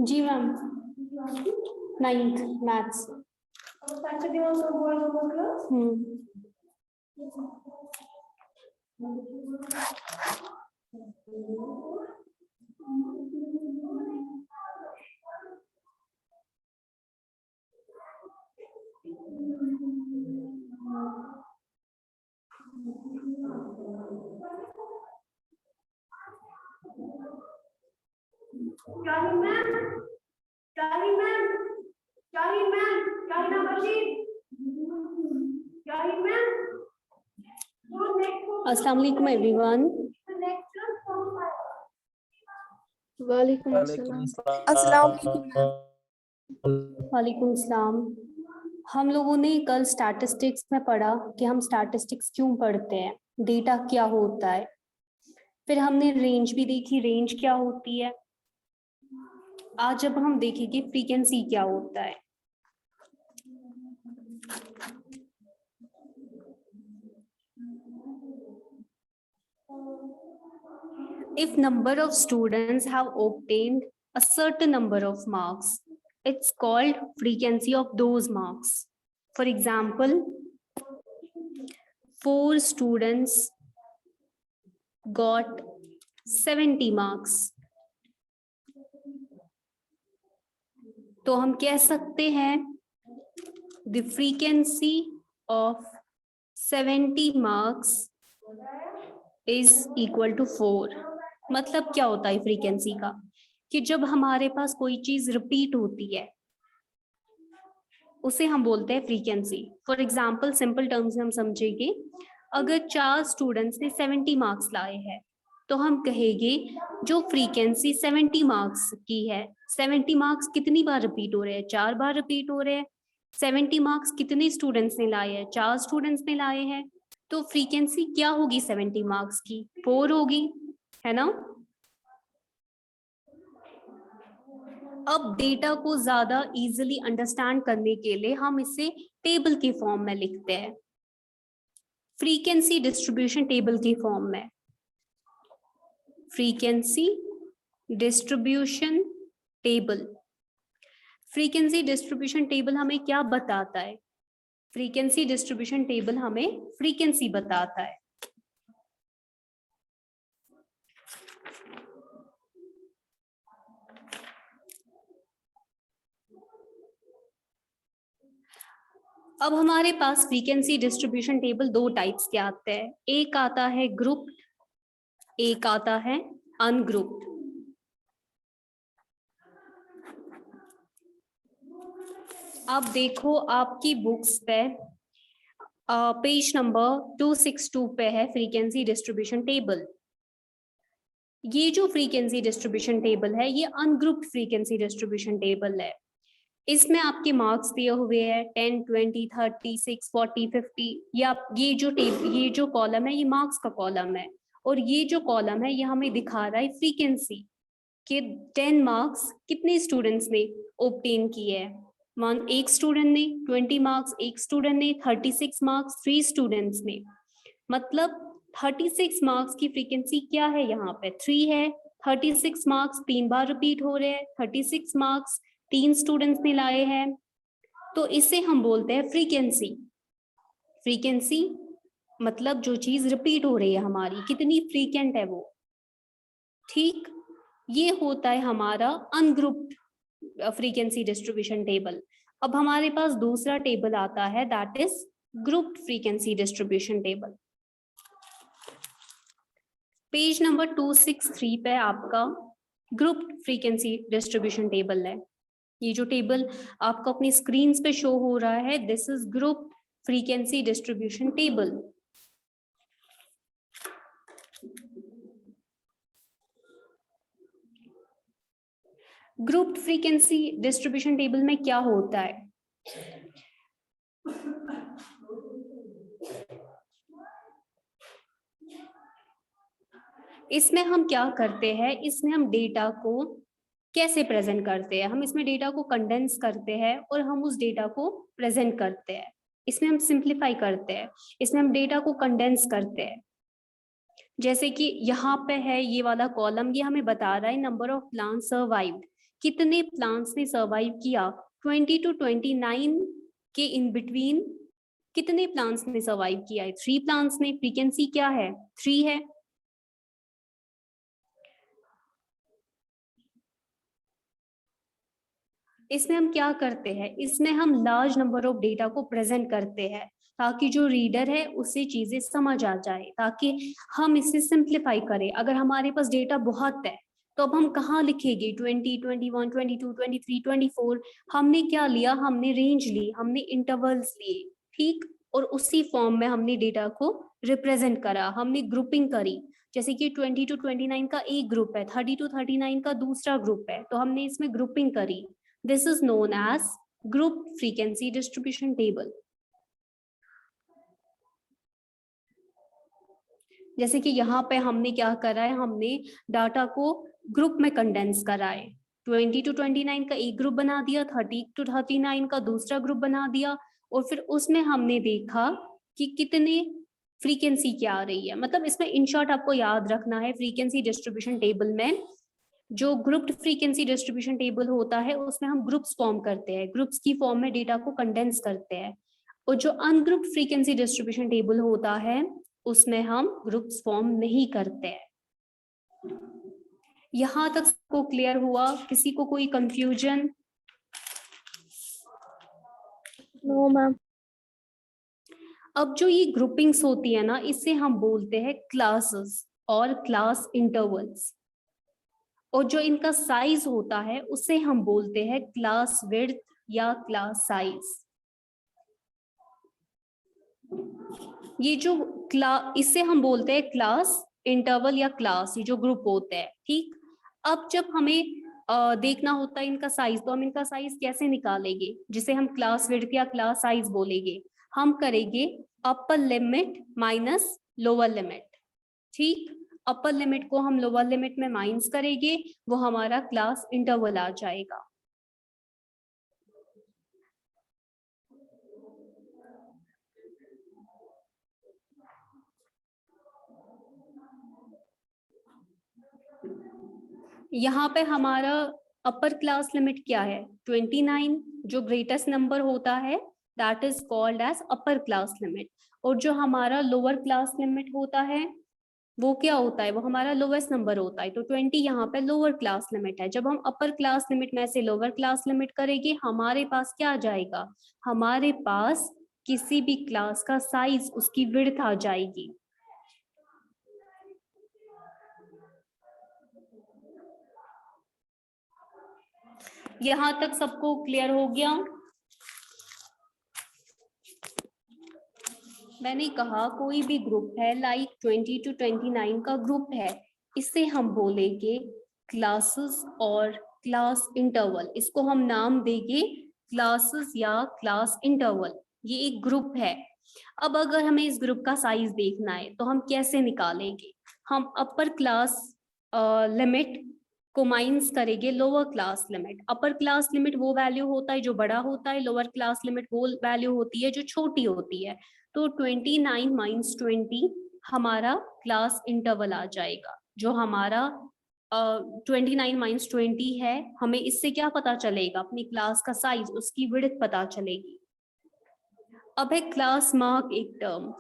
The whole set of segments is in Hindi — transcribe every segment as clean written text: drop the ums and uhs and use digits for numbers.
जी मैम, 9th मैथ्स। अस्सलाम वालेकुम एवरीवन। वालेकुम वालेकुम अस्सलाम। वालेकुम सलाम। हम लोगों ने कल स्टैटिस्टिक्स में पढ़ा कि हम स्टैटिस्टिक्स क्यों पढ़ते हैं, डेटा क्या होता है। फिर हमने रेंज भी देखी, रेंज क्या होती है। आज अब हम देखेंगे फ्रीक्वेंसी क्या होता है। If number of students have obtained a certain number of marks, it's called frequency of those marks. For example, 4 students got 70 marks. तो हम कह सकते हैं the frequency of 70 marks is equal to 4. मतलब क्या होता है फ्रीक्वेंसी का, कि जब हमारे पास कोई चीज रिपीट होती है उसे हम बोलते हैं frequency. For example simple terms में हम समझेंगे, अगर 4 स्टूडेंट्स ने 70 मार्क्स लाए हैं तो हम कहेंगे जो फ्रीक्वेंसी 70 मार्क्स की है, 70 मार्क्स कितनी बार रिपीट हो रहे हैं, 4 बार रिपीट हो रहे हैं। 70 मार्क्स कितने स्टूडेंट्स ने लाए हैं, 4 स्टूडेंट्स ने लाए हैं। तो फ्रीक्वेंसी क्या होगी 70 मार्क्स की, 4 होगी, है ना। अब डेटा को ज्यादा इजीली अंडरस्टैंड करने के लिए हम इसे टेबल के फॉर्म में लिखते हैं, फ्रीक्वेंसी डिस्ट्रीब्यूशन टेबल की फॉर्म में। Frequency distribution table, frequency distribution table हमें क्या बताता है, फ्रीक्वेंसी डिस्ट्रीब्यूशन टेबल हमें फ्रीक्वेंसी बताता है। अब हमारे पास फ्रीक्वेंसी डिस्ट्रीब्यूशन टेबल 2 टाइप्स के आते हैं, एक आता है ग्रुप, एक आता है अनग्रुप्ड। अब देखो आपकी बुक्स पे पेज नंबर 262 पे है फ्रीक्वेंसी डिस्ट्रीब्यूशन टेबल। ये जो फ्रीक्वेंसी डिस्ट्रीब्यूशन टेबल है ये अनग्रुप्ड फ्रीक्वेंसी डिस्ट्रीब्यूशन टेबल है। इसमें आपके मार्क्स दिए हुए हैं 10, 20, 30, 6, 40, 50। या ये जो कॉलम है ये मार्क्स का कॉलम है, और ये जो कॉलम है ये हमें दिखा रहा है फ्रीक्वेंसी कि 10 मार्क्स कितने स्टूडेंट्स ने ऑब्टेन किए हैं। मान एक स्टूडेंट ने 20 मार्क्स, एक स्टूडेंट ने 36 मार्क्स, 3 स्टूडेंट्स ने, मतलब 36 मार्क्स की फ्रीक्वेंसी क्या है, यहाँ पे 3 है। 36 मार्क्स 3 बार रिपीट हो रहे हैं, 36 मार्क्स 3 स्टूडेंट्स ने लाए हैं, तो इसे हम बोलते हैं फ्रीक्वेंसी। फ्रीक्वेंसी मतलब जो चीज रिपीट हो रही है हमारी, कितनी फ्रीक्वेंट है वो, ठीक। ये होता है हमारा अनग्रुप्ड फ्रीक्वेंसी डिस्ट्रीब्यूशन टेबल। अब हमारे पास दूसरा टेबल आता है, that is grouped frequency distribution table. Page number 263 पे आपका ग्रुप्ड फ्रीक्वेंसी डिस्ट्रीब्यूशन टेबल है। ये जो टेबल आपको अपनी स्क्रीन पे शो हो रहा है, this is group frequency distribution table. Group frequency distribution table में क्या होता है, इसमें हम क्या करते हैं, इसमें हम डेटा को कैसे प्रेजेंट करते हैं, हम इसमें डेटा को कंडेंस करते हैं और हम उस डेटा को प्रेजेंट करते हैं। इसमें हम सिंप्लीफाई करते हैं, इसमें हम डेटा को कंडेंस करते हैं। जैसे कि यहाँ पे है ये वाला कॉलम, ये हमें बता रहा है नंबर ऑफ प्लांट्स सर्वाइव्ड, कितने प्लांट्स ने सर्वाइव किया 20 to 29 के इन बिटवीन, कितने प्लांट्स ने सर्वाइव किया है? 3 प्लांट्स ने। फ्रीक्वेंसी क्या है? 3 है। इसमें हम क्या करते हैं, इसमें हम लार्ज नंबर ऑफ डेटा को प्रेजेंट करते हैं ताकि जो रीडर है उससे चीजें समझ आ जाए, ताकि हम इसे सिंप्लीफाई करें। अगर हमारे पास डेटा बहुत है तो अब हम कहाँ लिखेंगे 20, 21, 22, 23, 24? हमने क्या लिया? हमने रेंज ली, हमने इंटरवल्स लिए, ठीक। और उसी फॉर्म में हमने डेटा को रिप्रेजेंट करा, हमने ग्रुपिंग करी। जैसे कि 20 to 29 का एक ग्रुप है, 30 to 39 का दूसरा ग्रुप है, तो हमने इसमें ग्रुपिंग करी। This is known as group frequency distribution table. जैसे कि यहाँ पे हमने क्या करा है, हमने डाटा को ग्रुप में कंडेंस करा है। 20 to 29 का एक ग्रुप बना दिया, 30 to 39 का दूसरा ग्रुप बना दिया, और फिर उसमें हमने देखा कि कितने फ्रीक्वेंसी क्या आ रही है। मतलब इसमें इन शॉर्ट आपको याद रखना है, फ्रीक्वेंसी डिस्ट्रीब्यूशन टेबल में जो ग्रुप्ड फ्रीक्वेंसी डिस्ट्रीब्यूशन टेबल होता है उसमें हम ग्रुप्स फॉर्म करते हैं, ग्रुप्स की फॉर्म में डेटा को कंडेंस करते हैं। और जो अनग्रुप्ड फ्रीक्वेंसी डिस्ट्रीब्यूशन टेबल होता है उसमें हम ग्रुप्स फॉर्म नहीं करते हैं। यहां तक को क्लियर हुआ? किसी को कोई कंफ्यूजन? No ma'am. अब जो ये ग्रुपिंग्स होती है ना, इससे हम बोलते हैं क्लासेस और क्लास इंटरवल्स। और जो इनका साइज होता है उसे हम बोलते हैं क्लास विड्थ या क्लास साइज। ये जो इससे हम बोलते हैं क्लास इंटरवल या क्लास, ये जो ग्रुप होते हैं, ठीक। अब जब हमें देखना होता है इनका साइज, तो हम इनका साइज कैसे निकालेंगे, जिसे हम क्लास विड्थ या क्लास साइज बोलेंगे? हम करेंगे upper limit minus lower limit, ठीक। अपर लिमिट को हम लोअर लिमिट में माइनस करेंगे, वो हमारा क्लास इंटरवल आ जाएगा। यहाँ पे हमारा अपर क्लास लिमिट क्या है? 29। जो ग्रेटेस्ट नंबर होता है that is called as upper class limit. और जो हमारा लोअर क्लास लिमिट होता है वो क्या होता है? वो हमारा लोवेस्ट नंबर होता है। तो 20 यहाँ पे लोअर क्लास लिमिट है। जब हम अपर क्लास लिमिट में से लोअर क्लास लिमिट करेंगे, हमारे पास क्या आ जाएगा? हमारे पास किसी भी क्लास का साइज, उसकी विड्थ आ जाएगी। यहां तक सबको क्लियर हो गया? मैंने कहा कोई भी ग्रुप है, लाइक 20 to 29 का ग्रुप है, इसे हम बोलेंगे क्लासेस और क्लास इंटरवल। इसको हम नाम देंगे क्लासेस या क्लास इंटरवल। ये एक ग्रुप है। अब अगर हमें इस ग्रुप का साइज देखना है तो हम कैसे निकालेंगे? हम अपर क्लास लिमिट को माइनस करेंगे लोअर क्लास लिमिट। अपर क्लास लिमिट वो वैल्यू होता है जो बड़ा होता है, लोअर क्लास लिमिट वो वैल्यू होती है जो छोटी होती है। तो 29 माइनस 20 हमारा क्लास इंटरवल आ जाएगा। जो हमारा 29 माइनस 20 है, हमें इससे क्या पता चलेगा? अपनी क्लास का साइज, उसकी विड्थ पता चलेगी। अब है क्लास मार्क एक टर्म।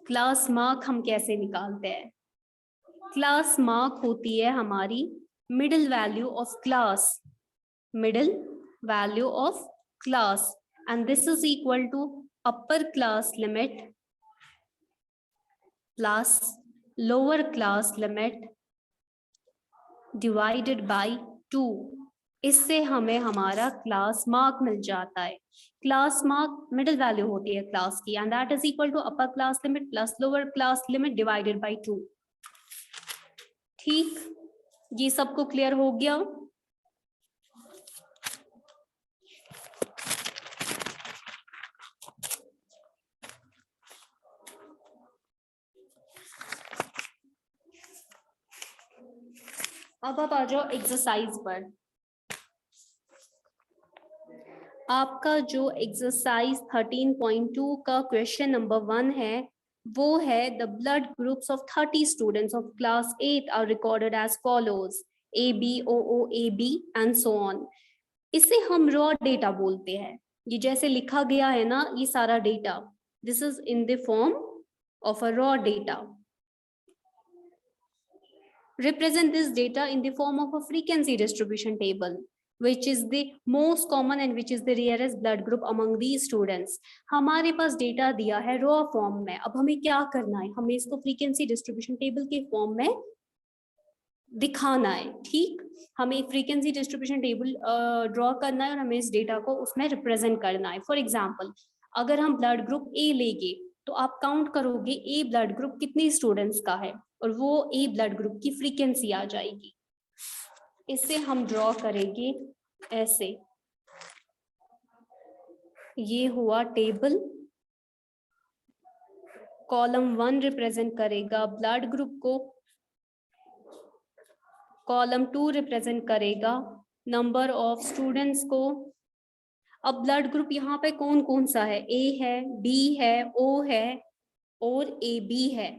क्लास मार्क हम कैसे निकालते हैं? क्लास मार्क होती है हमारी middle value of class, middle value of class, and this is equal to upper class limit plus lower class limit divided by 2। इससे हमें हमारा क्लास मार्क मिल जाता है। क्लास मार्क मिडिल वैल्यू होती है क्लास की, and that is equal to upper class limit plus lower class limit divided by 2। ठीक, ये सबको क्लियर हो गया? अब आप आ जाओ एक्सरसाइज पर। आपका जो एक्सरसाइज 13.2 का क्वेश्चन नंबर 1 है वो है the blood groups of 30 students of class 8 are recorded as follows. ABOOAB and so on. इसे हम रॉ डेटा बोलते हैं। ये जैसे लिखा गया है ना, ये सारा data, this is in the form of a raw data. Represent this data in the form of a frequency distribution table, which is the most common and which is the rarest blood group among these students. हमारे पास डेटा दिया है रॉ फॉर्म में, अब हमें क्या करना है, हमें इसको फ्रीक्वेंसी डिस्ट्रीब्यूशन टेबल के फॉर्म में दिखाना है। ठीक, हमें फ्रीक्वेंसी डिस्ट्रीब्यूशन टेबल ड्रॉ करना है और हमें इस डेटा को उसमें रिप्रेजेंट करना है। फॉर एग्जाम्पल, अगर हम ब्लड ग्रुप ए लेंगे तो आप काउंट करोगे ए ब्लड ग्रुप कितने स्टूडेंट्स का है और वो ए ब्लड ग्रुप की फ्रीक्वेंसी आ जाएगी। इसे हम ड्रॉ करेंगे ऐसे, ये हुआ टेबल। कॉलम 1 रिप्रेजेंट करेगा ब्लड ग्रुप को, कॉलम 2 रिप्रेजेंट करेगा नंबर ऑफ स्टूडेंट्स को। अब ब्लड ग्रुप यहाँ पे कौन कौन सा है, ए है, बी है, ओ है और ए बी है।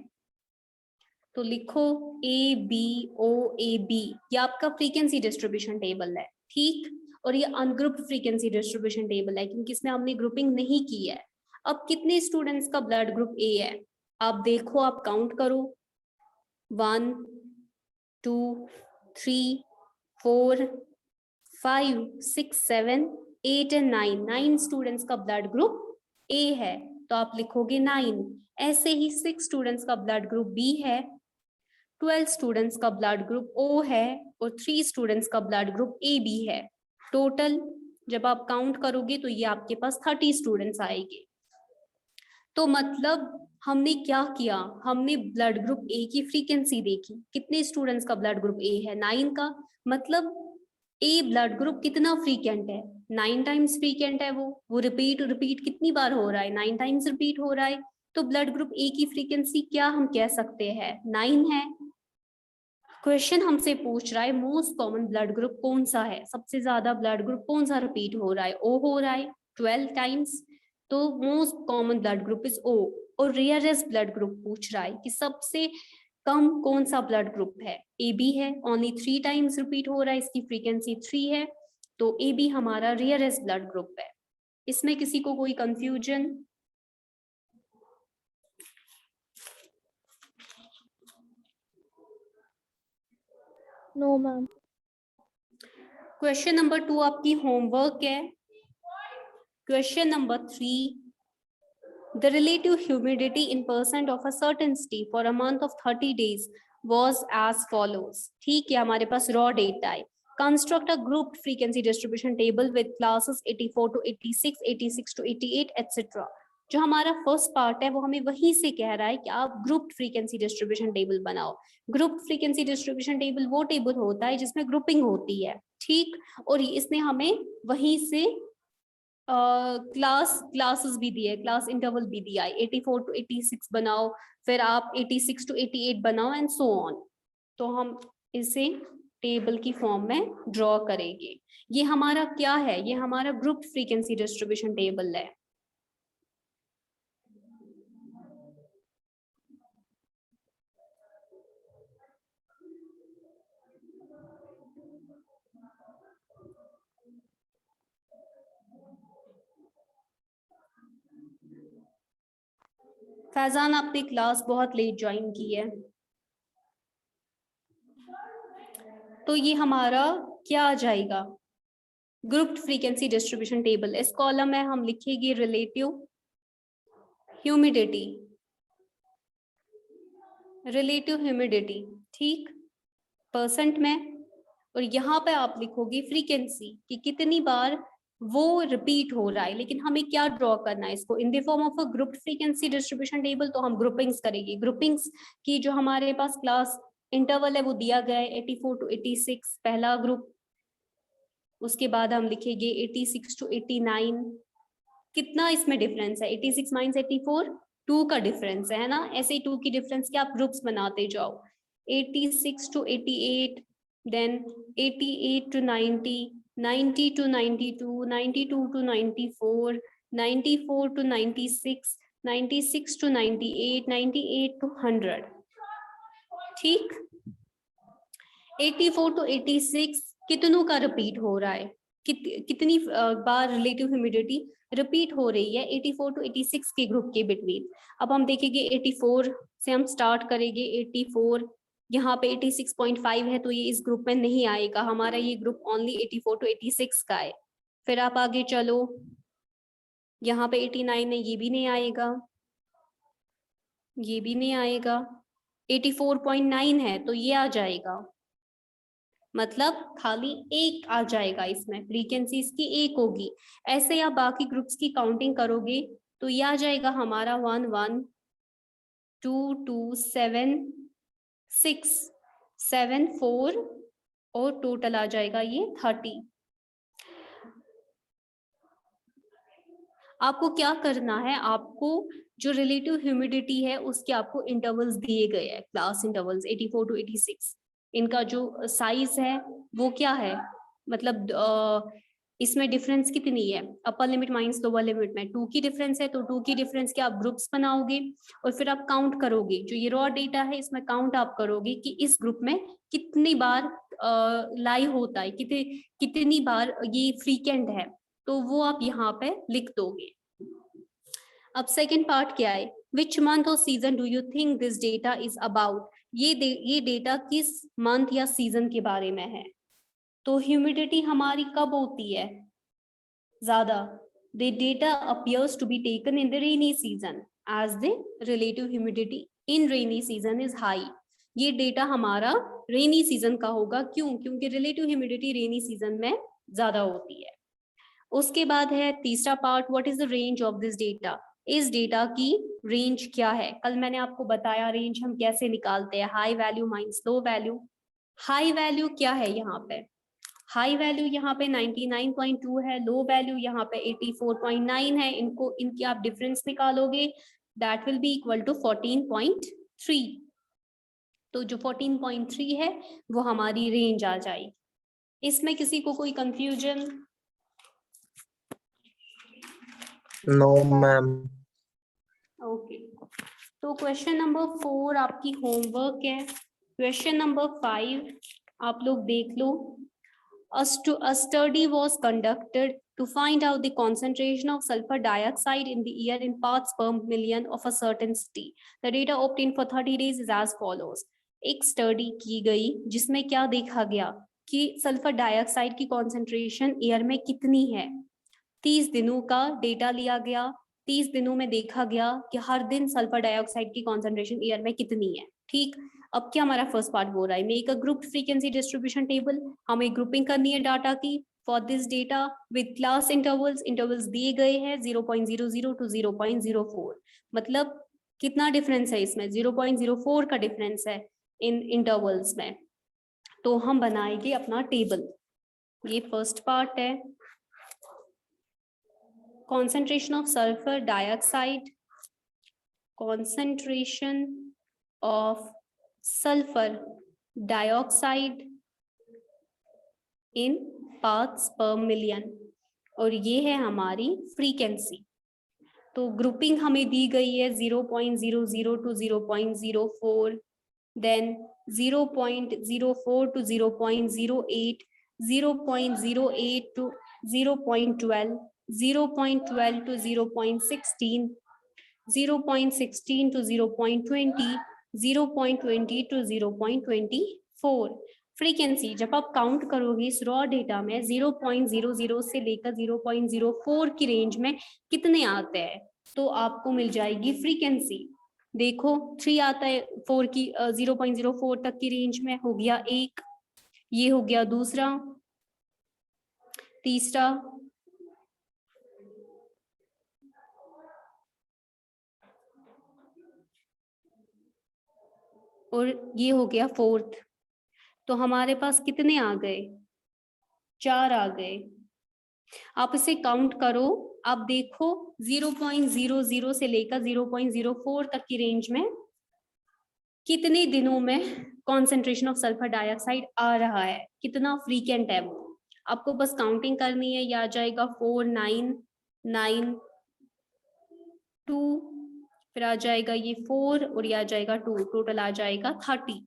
तो लिखो ABOAB, ये आपका फ्रीक्वेंसी डिस्ट्रीब्यूशन टेबल है। ठीक, और ये अनग्रुप्ड फ्रीक्वेंसी डिस्ट्रीब्यूशन टेबल है क्योंकि इसमें हमने ग्रुपिंग नहीं की है। अब कितने स्टूडेंट्स का ब्लड ग्रुप ए है, आप देखो, आप काउंट करो, 1 2 3 4 5 6 7 8 एंड 9 स्टूडेंट्स का ब्लड ग्रुप ए है, तो आप लिखोगे 9। ऐसे ही 6 स्टूडेंट्स का ब्लड ग्रुप बी है, 12 स्टूडेंट्स का ब्लड ग्रुप ओ है और 3 स्टूडेंट्स का ब्लड ग्रुप ए बी है। टोटल जब आप काउंट करोगे तो ये आपके पास 30 स्टूडेंट्स आएंगे। तो मतलब हमने क्या किया, हमने ब्लड ग्रुप ए की फ्रीक्वेंसी देखी, कितने स्टूडेंट्स का ब्लड ग्रुप ए है, 9 का। मतलब ए ब्लड ग्रुप कितना फ्रीक्वेंट है, 9 टाइम्स फ्रीक्वेंट है। वो रिपीट कितनी बार हो रहा है, 9 टाइम्स रिपीट हो रहा है। तो ब्लड ग्रुप ए की फ्रीक्वेंसी क्या हम कह सकते हैं, 9 है। क्वेश्चन हमसे पूछ रहा है मोस्ट कॉमन ब्लड ग्रुप कौन सा है, सबसे ज्यादा ब्लड ग्रुप कौन सा रिपीट हो रहा है, ओ हो रहा है 12 टाइम्स, तो most common blood group is O. और रेयरेस्ट ब्लड ग्रुप पूछ रहा है कि सबसे कम कौन सा ब्लड ग्रुप है, ए बी है, ओनली 3 टाइम्स रिपीट हो रहा है, इसकी फ्रीक्वेंसी 3 है, तो ए बी हमारा रेयरेस्ट ब्लड ग्रुप है। इसमें किसी को कोई confusion? No, ma'am. Question number 2 आपकी होमवर्क है। Question number 3, the relative humidity in percent of a certain city for a month of 30 days was as follows। ठीक है, हमारे पास रॉ डेटा है। Construct a group frequency distribution table with classes 84 to 86, 86 to 88 etcetera. जो हमारा फर्स्ट पार्ट है वो हमें वहीं से कह रहा है कि आप ग्रुप फ्रीक्वेंसी डिस्ट्रीब्यूशन टेबल बनाओ। ग्रुप फ्रीक्वेंसी डिस्ट्रीब्यूशन टेबल वो टेबल होता है जिसमें ग्रुपिंग होती है। ठीक, और इसने हमें वहीं से क्लासेस भी दिए, क्लास इंटरवल भी दिया है, 84 to 86 बनाओ, फिर आप 86 to 88 बनाओ एंड सो ऑन। तो हम इसे टेबल की फॉर्म में ड्रॉ करेंगे। ये हमारा क्या है, ये हमारा ग्रुप फ्रीक्वेंसी डिस्ट्रीब्यूशन टेबल है। फैजान, आपने क्लास बहुत लेट ज्वाइन की है। तो ये हमारा क्या आ जाएगा, ग्रुप फ्रीक्वेंसी डिस्ट्रीब्यूशन टेबल। इस कॉलम में हम लिखेंगे रिलेटिव ह्यूमिडिटी, रिलेटिव ह्यूमिडिटी, ठीक, परसेंट में। और यहाँ पे आप लिखोगे फ्रीक्वेंसी कि कितनी बार वो रिपीट हो रहा है। लेकिन हमें क्या ड्रॉ करना है इसको in the form of a group frequency distribution table, तो हम ग्रुपिंग्स करेंगे। ग्रुपिंग्स की जो हमारे पास क्लास इंटरवल है वो दिया गया है 84 to 86 पहला ग्रुप, उसके बाद हम लिखेंगे 86 to 89। कितना इसमें डिफरेंस है, 86 माइनस 84, 2 का डिफरेंस है ना। ऐसे ही 2 की डिफरेंस के आप ग्रुप्स बनाते जाओ, 86 to 88, then 88 to 90, 90 to 92, 92 to 94, 94 to 96, 96 to 98, 98 to 100। ठीक, 84 to 86 कितनों का रिपीट हो रहा है, कितनी बार रिलेटिव ह्यूमिडिटी रिपीट हो रही है 84 to 86 के ग्रुप के बिटवीन। अब हम देखेंगे 84 से हम स्टार्ट करेंगे। 84 यहाँ पे 86.5 है तो ये इस ग्रुप में नहीं आएगा, हमारा ये ग्रुप ओनली 84 to 86 का है। फिर आप आगे चलो, यहाँ पे 89 है, ये भी नहीं आएगा, ये भी नहीं आएगा। 84.9 है तो ये आ जाएगा, मतलब खाली एक आ जाएगा, इसमें फ्रीक्वेंसी इसकी एक होगी। ऐसे आप बाकी ग्रुप्स की काउंटिंग करोगे तो ये आ जाएगा हमारा 1 1 2 2 7 6 7 4 और टोटल आ जाएगा ये 30। आपको क्या करना है, आपको जो रिलेटिव ह्यूमिडिटी है उसके आपको इंटरवल्स दिए गए हैं, क्लास इंटरवल्स 84 to 86। इनका जो साइज है वो क्या है, मतलब इसमें डिफरेंस कितनी है, अपर लिमिट माइनस लोअर लिमिट में 2 की डिफरेंस है, तो 2 की डिफरेंस के आप ग्रुप्स बनाओगे और फिर आप काउंट करोगे। जो ये रॉ डेटा है इसमें काउंट आप करोगे कि इस ग्रुप में कितनी बार लाई होता है, कितनी बार ये फ्रीक्वेंट है, तो वो आप यहाँ पे लिख दोगे। अब सेकेंड पार्ट क्या है, विच मंथ और season do you think this data is about. ये डेटा किस मंथ या सीजन के बारे में है। तो ह्यूमिडिटी हमारी कब होती है ज्यादा, the data appears to be taken in the rainy season as the relative humidity in rainy season is high। ये डेटा हमारा रेनी सीजन का होगा, क्यों, क्योंकि रिलेटिव ह्यूमिडिटी रेनी सीजन में ज्यादा होती है। उसके बाद है तीसरा part, what is the range of this data. इस डेटा की रेंज क्या है, कल मैंने आपको बताया रेंज हम कैसे निकालते हैं, high value minus low value. High value क्या है यहाँ पे, हाई वैल्यू यहाँ पे 99.2 है, लो वैल्यू यहाँ पे 84.9 है। इनकी आप डिफरेंस निकालोगे, that will be equal to 14.3। तो जो 14.3 है वो हमारी रेंज आ जाएगी। इसमें किसी को कोई कंफ्यूजन? No ma'am. ओके, तो क्वेश्चन नंबर 4 आपकी होमवर्क है। क्वेश्चन नंबर 5 आप लोग देख लो। A study was conducted to find out the concentration of sulfur dioxide in the air in parts per million of a certain city. The data obtained for 30 days is as follows. एक स्टडी की गई जिसमें क्या देखा गया कि सल्फर डाइऑक्साइड की कॉन्सेंट्रेशन एयर में कितनी है। 30 दिनों का डेटा लिया गया, 30 दिनों में देखा गया कि हर दिन सल्फर डाइऑक्साइड की कॉन्सेंट्रेशन एयर में कितनी है। ठीक, अब क्या हमारा फर्स्ट पार्ट हो रहा है, make a group frequency distribution table. हमें ग्रुपिंग करनी है डाटा की for this data with class intervals दिए गए हैं 0.00 to 0.04। मतलब कितना डिफरेंस है इसमें, 0.04 का डिफरेंस है इन इंटरवल्स में। तो हम बनाएंगे अपना टेबल। ये फर्स्ट पार्ट है, concentration of sulfur dioxide, concentration of sulfur dioxide in parts per million, और ये है हमारी फ्रीक्वेंसी। तो ग्रुपिंग हमें दी गई है 0.00 to 0.04, then 0.04 to 0.08, 0.08 to 0.12, 0.12 to 0.16, 0.16 to 0.20, 0.20 to 0.24। Frequency जब आप काउंट करोगे इस रॉ डेटा में 0.00 से लेकर 0.04 की रेंज में कितने आते हैं, तो आपको मिल जाएगी फ्रीक्वेंसी। देखो 3 आता है 4 की 0.04 तक की रेंज में, हो गया एक, ये हो गया दूसरा, तीसरा, और ये हो गया फोर्थ। तो हमारे पास कितने आ गए, 4 आ गए। आप इसे काउंट करो, आप देखो 0.00 से लेकर 0.04 तक की रेंज में कितने दिनों में कॉन्सेंट्रेशन ऑफ सल्फर डाइऑक्साइड आ रहा है, कितना फ्रीक्वेंट है वो। आपको बस काउंटिंग करनी है, ये आ जाएगा 4 9 9 2, फिर आ जाएगा ये 4 और ये आ जाएगा 2, टोटल आ जाएगा 30।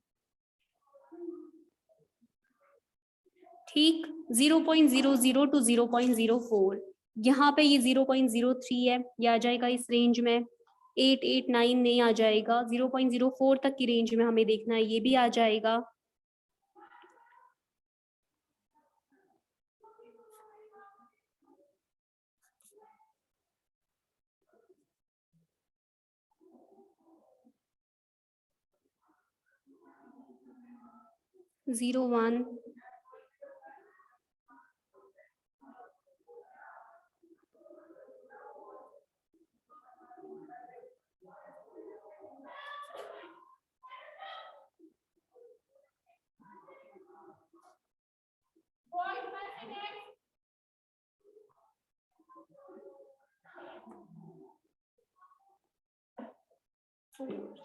ठीक, 0.00 टू 0.04, यहाँ पे ये 0.03 है, ये आ जाएगा इस रेंज में। 889 नहीं आ जाएगा, 0.04 तक की रेंज में हमें देखना है, ये भी आ जाएगा। जीरो वन,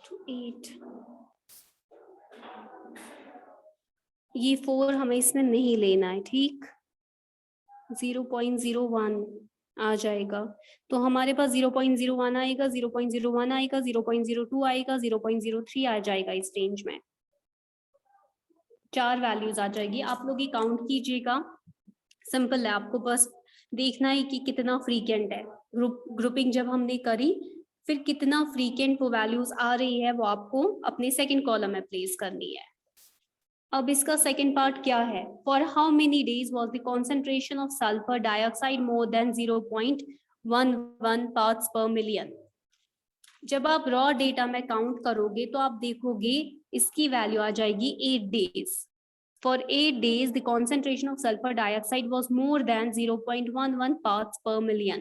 to 8, ये 4 हमें इसमें नहीं लेना है, ठीक। 0.01 आ जाएगा, तो हमारे पास 0.01 आएगा, 0.01 आएगा, 0.02 आएगा, 0.03 आ जाएगा इस रेंज में। 4 वैल्यूज आ जाएगी, आप लोग ये काउंट कीजिएगा। सिंपल है, आपको बस देखना है कि कितना फ्रीक्वेंट है। ग्रुपिंग जब हमने करी, फिर कितना फ्रीक्वेंट वो वैल्यूज आ रही है, वो आपको अपने सेकंड कॉलम में प्लेस करनी है। अब इसका सेकंड पार्ट क्या है? For how many days was the concentration of sulphur dioxide more than 0.11 parts पर मिलियन। जब आप रॉ डेटा में काउंट करोगे तो आप देखोगे इसकी वैल्यू आ जाएगी 8 days. For 8 days, the concentration of sulfur dioxide was more than 0.11 parts per million.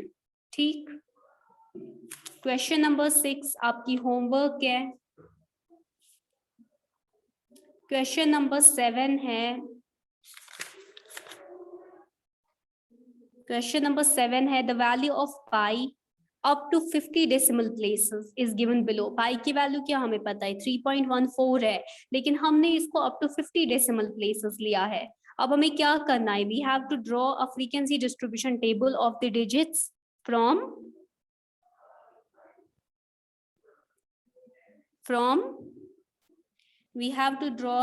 ठीक। क्वेश्चन नंबर 6 आपकी होमवर्क है। क्वेश्चन नंबर 7 है, क्वेश्चन नंबर 7 है the value of pi up to 50 decimal places is given below. Pi की वैल्यू क्या हमें पता है, 3.14 है, लेकिन हमने इसको अप टू 50 डेसिमल प्लेसेस लिया है। अब हमें क्या करना है? We have to draw a frequency distribution table of the digits from we have to draw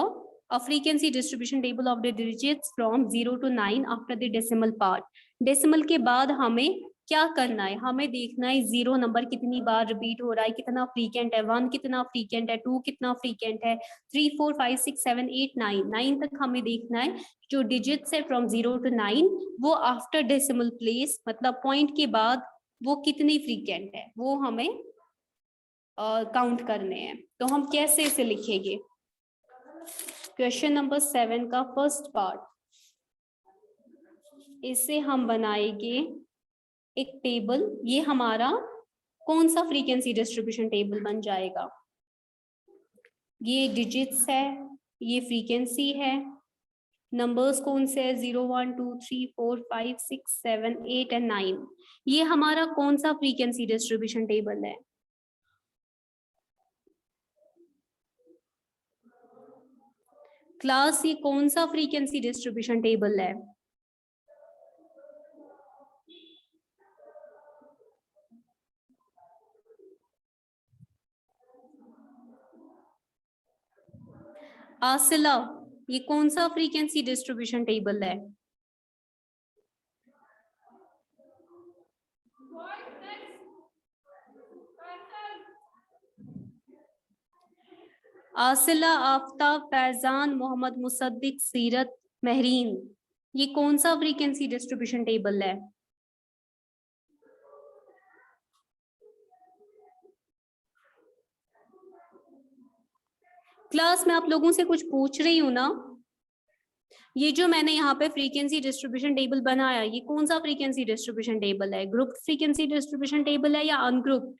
a frequency distribution table of the digits from 0 to 9 after the decimal part. Decimal के बाद हमें क्या करना है? हमें देखना है 0 नंबर कितनी बार रिपीट हो रहा है, कितना फ्रीक्वेंट है, 1 कितना फ्रीक्वेंट है, 2 कितना फ्रीक्वेंट है, 3 4 5 6 7 8 9 तक हमें देखना है। जो डिजिट्स है फ्रॉम 0 to 9 वो आफ्टर डेसिमल प्लेस मतलब पॉइंट के बाद वो कितनी फ्रीक्वेंट है वो हमें काउंट करने हैं। तो हम कैसे इसे लिखेंगे? क्वेश्चन नंबर 7 का फर्स्ट पार्ट, इसे हम बनाएंगे एक टेबल। ये हमारा कौन सा फ्रीक्वेंसी डिस्ट्रीब्यूशन टेबल बन जाएगा? ये डिजिट्स है, ये फ्रीक्वेंसी है, नंबर्स कौन से है 0 1 2 3 4 5 6 7 8 एंड 9। ये हमारा कौन सा फ्रीक्वेंसी डिस्ट्रीब्यूशन टेबल है? क्लास ये कौन सा फ्रीक्वेंसी डिस्ट्रीब्यूशन टेबल है? आसिला ये कौन सा फ्रीक्वेंसी डिस्ट्रीब्यूशन टेबल है? आसिला, आफ्ताब, फैजान, मोहम्मद मुसद्दिक, सीरत, महरीन, ये कौन सा फ्रीक्वेंसी डिस्ट्रीब्यूशन टेबल है? क्लास में आप लोगों से कुछ पूछ रही हूं ना। ये जो मैंने यहाँ पे फ्रीक्वेंसी डिस्ट्रीब्यूशन टेबल बनाया, ये कौन सा फ्रीक्वेंसी डिस्ट्रीब्यूशन टेबल है? ग्रुप फ्रीक्वेंसी डिस्ट्रीब्यूशन टेबल है या अनग्रुप?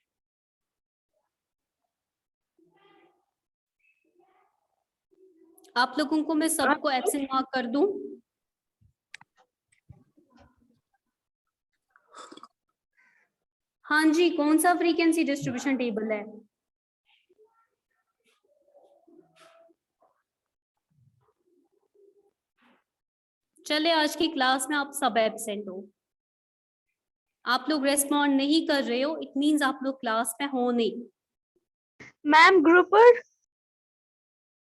आप लोगों को मैं सबको एब्सेंट मार्क कर दूं? हाँ जी, कौन सा फ्रीक्वेंसी डिस्ट्रीब्यूशन टेबल है? चले, आज की क्लास में आप सब एब्सेंट हो। आप लोग रेस्पॉन्ड नहीं कर रहे हो, इट मींस आप लोग क्लास में हो नहीं। मैम ग्रुपर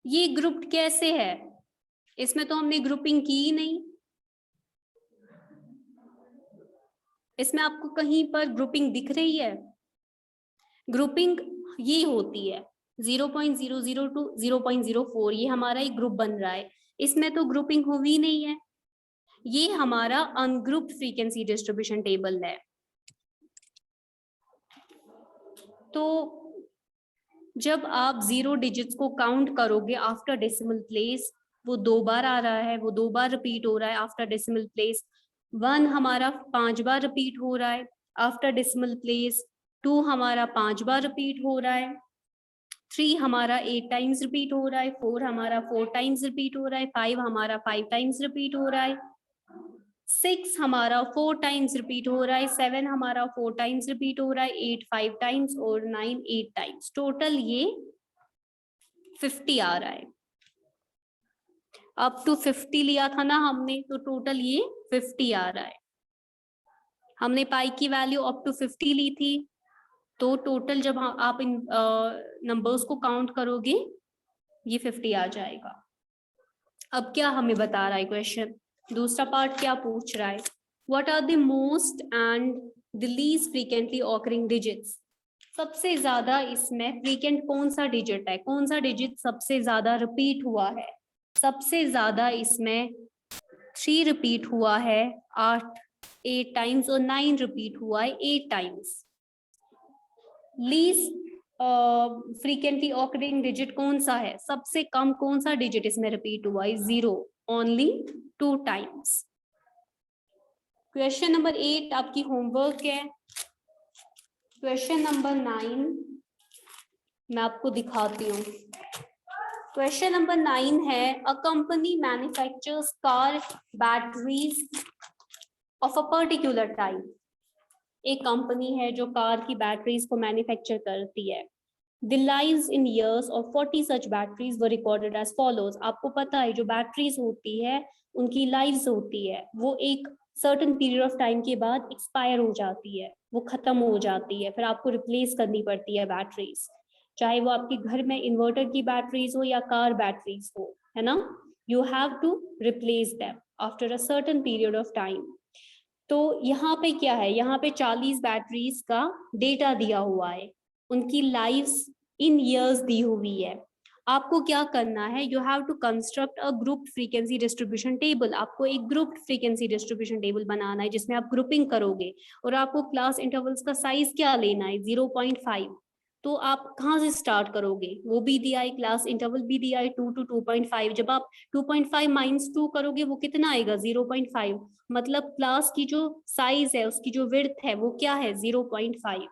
ये ग्रुप कैसे है? इसमें तो हमने ग्रुपिंग की ही नहीं। इसमें आपको कहीं पर ग्रुपिंग दिख रही है? ग्रुपिंग ये होती है 0.00 टू 0.04, ये हमारा एक ग्रुप बन रहा है, इसमें तो ग्रुपिंग हुई नहीं है, ये हमारा अनग्रुप्ड फ्रीक्वेंसी डिस्ट्रीब्यूशन टेबल है। तो जब आप 0 डिजिट्स को काउंट करोगे आफ्टर डेसिमल प्लेस, वो 2 बार आ रहा है, वो 2 बार रिपीट हो रहा है आफ्टर डेसिमल प्लेस। 1 हमारा 5 बार रिपीट हो रहा है आफ्टर डेसिमल प्लेस। 2 हमारा 5 बार रिपीट हो रहा है। 3 हमारा 8 टाइम्स रिपीट हो रहा है। 4 हमारा 4 टाइम्स रिपीट हो रहा है। 5 हमारा 5 टाइम्स रिपीट हो रहा है। 6 हमारा 4 टाइम्स रिपीट हो रहा है। 7 हमारा 4 टाइम्स रिपीट हो रहा है। 8 5 टाइम्स और 9 8 टाइम्स। टोटल ये 50 आ रहा है। अप टू 50 लिया था ना हमने, तो टोटल ये 50 आ रहा है। हमने पाई की वैल्यू अप टू 50 ली थी, तो टोटल जब आप इन नंबर्स को काउंट करोगे ये 50 आ जाएगा। अब क्या हमें बता रहा है क्वेश्चन, दूसरा पार्ट क्या पूछ रहा है, what are the most and the least frequently occurring digits. सबसे ज्यादा इसमें फ्रीक्वेंट कौन सा डिजिट है, कौन सा डिजिट सबसे ज्यादा रिपीट हुआ है। सबसे ज्यादा इसमें 3 रिपीट हुआ है 8 टाइम्स और 9 रिपीट हुआ है 8 times. Least frequently occurring digit कौन सा है, सबसे कम कौन सा डिजिट इसमें रिपीट हुआ है, 0, ओनली 2 टाइम्स। क्वेश्चन नंबर 8 आपकी होमवर्क है। क्वेश्चन नंबर 9 मैं आपको दिखाती हूँ। क्वेश्चन नंबर 9 है, a company manufactures car batteries of a particular type. एक कंपनी है जो कार की बैटरीज को मैन्युफैक्चर करती है। The lives in years of 40 such batteries were recorded as follows। आपको पता है जो बैटरीज होती है उनकी लाइव्स होती है, वो एक सर्टेन पीरियड ऑफ टाइम के बाद एक्सपायर हो जाती है, वो खत्म हो जाती है, फिर आपको रिप्लेस करनी पड़ती है बैटरीज, चाहे वो आपके घर में इन्वर्टर की बैटरीज हो या कार बैटरीज हो, है ना। You have to replace them after a certain period of time. तो यहाँ पे क्या है, यहाँ पे 40 बैटरीज का डेटा दिया हुआ है, उनकी लाइव्स इन ईयर्स दी हुई है। आपको क्या करना है, you have to construct a group frequency distribution table. आपको एक ग्रुप फ्रीक्वेंसी डिस्ट्रीब्यूशन टेबल बनाना है जिसमें आप ग्रुपिंग करोगे, और आपको क्लास इंटरवल्स का साइज क्या लेना है, 0.5। तो आप कहाँ से स्टार्ट करोगे, वो भी दिया है, क्लास इंटरवल भी दिया है 2 to 2.5। जब आप 2.5 माइनस 2 करोगे वो कितना आएगा, 0.5। मतलब क्लास की जो साइज है, उसकी जो विड्थ है वो क्या है, 0.5।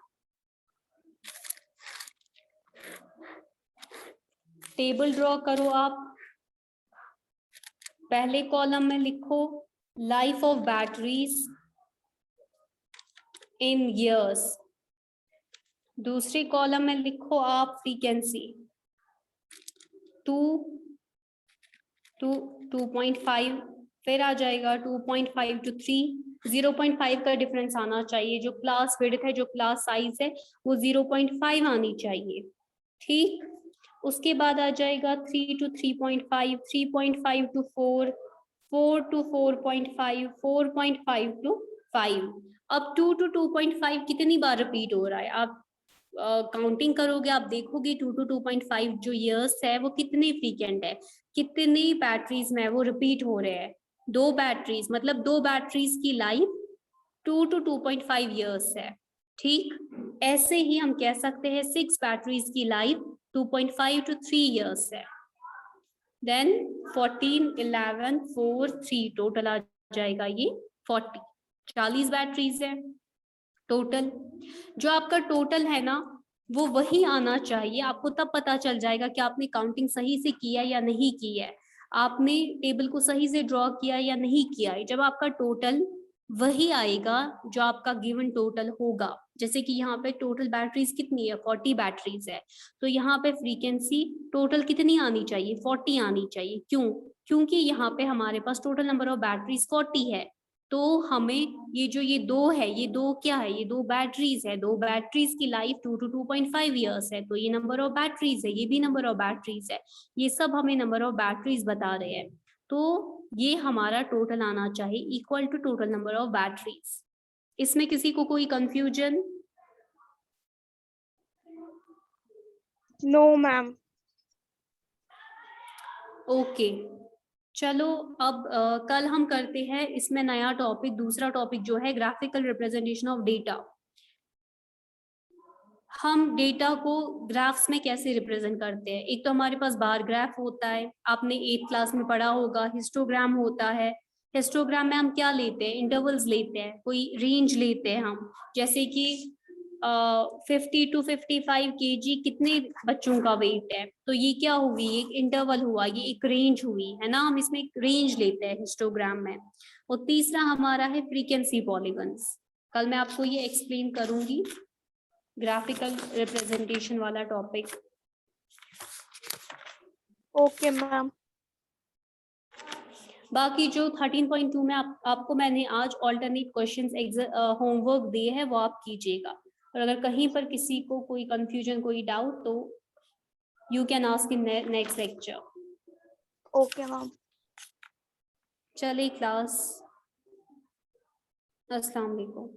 टेबल ड्रॉ करो आप। पहले कॉलम में लिखो life of batteries in years, दूसरे कॉलम में लिखो आप फ्रीक्वेंसी 2.5, फिर आ जाएगा 2.5 to 3। 0.5 का डिफरेंस आना चाहिए, जो क्लास विड्थ है, जो क्लास साइज है वो 0.5 आनी चाहिए, ठीक। उसके बाद आ जाएगा 3 to 3.5, 3.5 to 4, 4 to 4.5, 4.5 to 5। अब 2 to 2.5 कितनी बार रिपीट हो रहा है, आप काउंटिंग करोगे, आप देखोगे 2 to 2.5 जो ईयर्स है वो कितने फ्रीक्वेंट है, कितनी बैटरीज में वो रिपीट हो रहे हैं। 2 बैटरीज, मतलब 2 बैटरीज की लाइफ 2 to 2.5 ईयर्स है, ठीक। ऐसे ही हम कह सकते हैं 6 बैटरीज की लाइफ 2.5 to 3 ईयर्स है। देन 14, 11, 4, 3 टोटल आ जाएगा ये 40 बैटरीज है टोटल। जो आपका टोटल है ना वो वही आना चाहिए, आपको तब पता चल जाएगा कि आपने काउंटिंग सही से किया या नहीं की है, आपने टेबल को सही से ड्रॉ किया या नहीं किया है। जब आपका टोटल वही आएगा जो आपका गिवन टोटल होगा, जैसे कि यहाँ पे टोटल बैटरीज कितनी है, 40 बैटरीज है, तो यहाँ पे फ्रीक्वेंसी टोटल कितनी आनी चाहिए, 40 आनी चाहिए। क्यों, क्योंकि यहाँ पे हमारे पास टोटल नंबर ऑफ बैटरीज 40 है, तो हमें ये जो ये 2 है, ये 2 क्या है, ये 2 बैटरीज है, 2 बैटरीज की लाइफ 2 to 2.5 ईयर्स है, तो ये नंबर ऑफ बैटरीज है, ये भी नंबर ऑफ बैटरीज है, ये सब हमें नंबर ऑफ बैटरीज बता रहे हैं। तो ये हमारा टोटल आना चाहिए equal to total number of batteries. इसमें किसी को कोई कंफ्यूजन? No, ma'am. ओके, चलो अब कल हम करते हैं इसमें नया टॉपिक, दूसरा टॉपिक जो है ग्राफिकल रिप्रेजेंटेशन ऑफ डेटा। हम डेटा को ग्राफ्स में कैसे रिप्रेजेंट करते हैं? एक तो हमारे पास बार ग्राफ होता है, आपने 8th क्लास में पढ़ा होगा। हिस्टोग्राम होता है, हिस्टोग्राम में हम क्या लेते हैं? इंटरवल्स लेते हैं, कोई रेंज लेते हैं हम, जैसे कि 50 to 55 kg कितने बच्चों का वेट है, तो ये क्या हुई? एक इंटरवल हुआ, ये एक रेंज हुई है ना, हम इसमें एक रेंज लेते हैं हिस्टोग्राम में। और तीसरा हमारा है फ्रीक्वेंसी पॉलीगन्स। कल मैं आपको ये एक्सप्लेन करूंगी, ग्राफिकल रिप्रेजेंटेशन वाला टॉपिक। Okay, ma'am. बाकी जो 13.2 में आपको मैंने आज ऑल्टरनेट क्वेश्चंस होमवर्क दिए हैं वो आप कीजिएगा। और अगर कहीं पर किसी को कोई कंफ्यूजन, कोई डाउट, तो you can ask in next lecture. Okay, ma'am. चलिए क्लास, अस्सलाम वालेकुम।